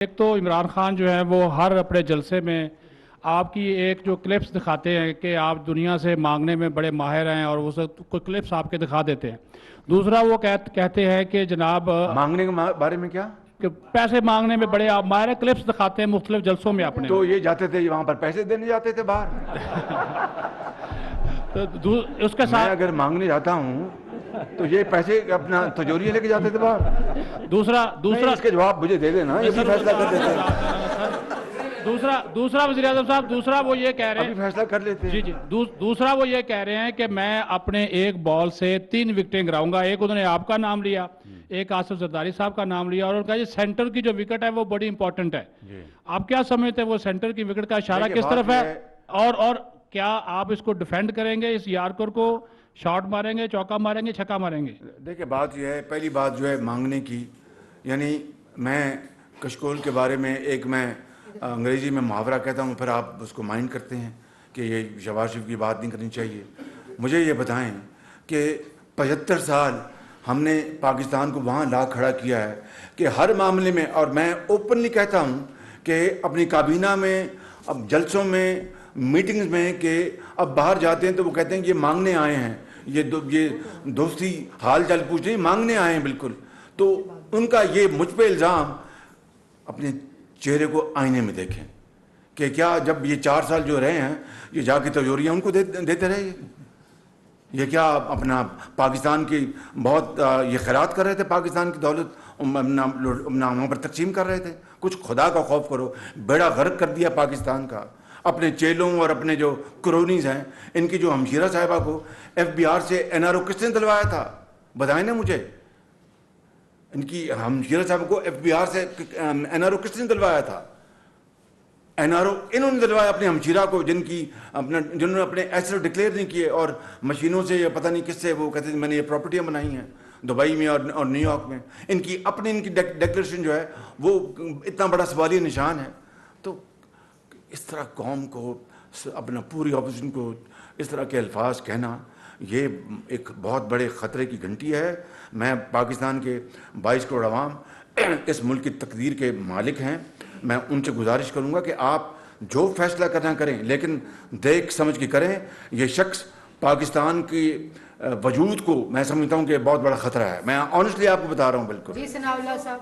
ایک تو عمران خان جو ہے وہ ہر اپنے جلسے میں آپ کی ایک جو کلپس دکھاتے ہیں کہ آپ دنیا سے مانگنے میں بڑے ماہر ہیں اور وہ کوئی کلپس آپ کے دکھا دیتے ہیں. دوسرا وہ کہتے ہیں کہ جناب مانگنے کے بارے میں کیا کہ پیسے مانگنے میں بڑے آپ ماہر ہیں، کلپس دکھاتے ہیں مختلف جلسوں میں اپنے. تو یہ جاتے تھے وہاں پر پیسے دینے جاتے تھے باہر. تو اس کے میں ساتھ اگر مانگنے جاتا ہوں تو یہ پیسے اپنا تجوری لے کے جاتے تھے باہر. دوسرا اس کے جواب مجھے دے دینا, یہ بھی فیصلہ کر دیتے ہیں. دوسرا وزیر اعظم صاحب دوسرا وہ یہ کہہ رہے ابھی ہیں فیصلہ کر لیتے ہیں. جی دوسرا وہ یہ کہہ رہے ہیں کہ میں اپنے ایک بال سے 3 وکٹیں گراؤں گا. ایک انہوں نے آپ کا نام لیا, ایک آصف زرداری صاحب کا نام لیا, اور ان کا یہ سینٹر کی جو وکٹ ہے وہ بڑی امپورٹنٹ ہے. آپ کیا سمجھتے ہیں وہ سینٹر کی وکٹ کا اشارہ کس طرف ہے, اور کیا آپ اس کو ڈیفینڈ کریں گے, اس یارکر کو شاٹ ماریں گے, چوکا ماریں گے, چھکا ماریں گے؟ دیکھیں بات یہ ہے, پہلی بات جو ہے مانگنے کی, یعنی میں کشکول کے بارے میں ایک میں انگریزی میں محاورہ کہتا ہوں, پھر آپ اس کو مائنڈ کرتے ہیں کہ یہ شہباز شریف کی بات نہیں کرنی چاہیے. مجھے یہ بتائیں کہ 75 سال ہم نے پاکستان کو وہاں لا کھڑا کیا ہے کہ ہر معاملے میں, اور میں اوپنلی کہتا ہوں کہ اپنی کابینہ میں, اب جلسوں میں, میٹنگز میں, کہ اب باہر جاتے ہیں تو وہ کہتے ہیں کہ یہ مانگنے آئے ہیں, یہ دوستی حال چال پوچھنے مانگنے آئے ہیں بالکل. تو ان کا یہ مجھ پہ الزام, اپنے چہرے کو آئینے میں دیکھیں کہ کیا جب یہ 4 سال جو رہے ہیں یہ جا کے تجوریاں ان کو دیتے رہے, یہ کیا اپنا پاکستان کی بہت یہ خیرات کر رہے تھے, پاکستان کی دولت وہاں پر تقسیم کر رہے تھے. کچھ خدا کا خوف کرو, بیڑا غرق کر دیا پاکستان کا. اپنے چیلوں اور اپنے جو کرونیز ہیں, ان کی جو ہمشیرہ صاحبہ کو FBR سے NRO کس نے دلوایا تھا, بتائیں نا مجھے. ان کی ہمشیرہ صاحبہ کو FBR سے NRO کس نے دلوایا تھا؟ NRO انہوں نے دلوایا اپنے ہمشیرہ کو, جنہوں نے اپنے ایسٹ ڈکلیئر نہیں کیے, اور مشینوں سے یا پتہ نہیں کس سے وہ کہتے ہیں میں نے یہ پراپرٹیاں بنائی ہیں دبئی میں اور نیو یارک میں. ان کی ڈکلیریشن جو ہے وہ اتنا بڑا سوالیہ نشان ہے. تو اس طرح قوم کو, اپنا پوری اپوزیشن کو اس طرح کے الفاظ کہنا, یہ ایک بہت بڑے خطرے کی گھنٹی ہے. میں پاکستان کے 22 کروڑ عوام اس ملک کی تقدیر کے مالک ہیں. میں ان سے گزارش کروں گا کہ آپ جو فیصلہ کرنا کریں, لیکن دیکھ سمجھ کے کریں. یہ شخص پاکستان کی وجود کو میں سمجھتا ہوں کہ بہت بڑا خطرہ ہے. میں آنیسٹلی آپ کو بتا رہا ہوں. بالکل جی ثناء اللہ صاحب.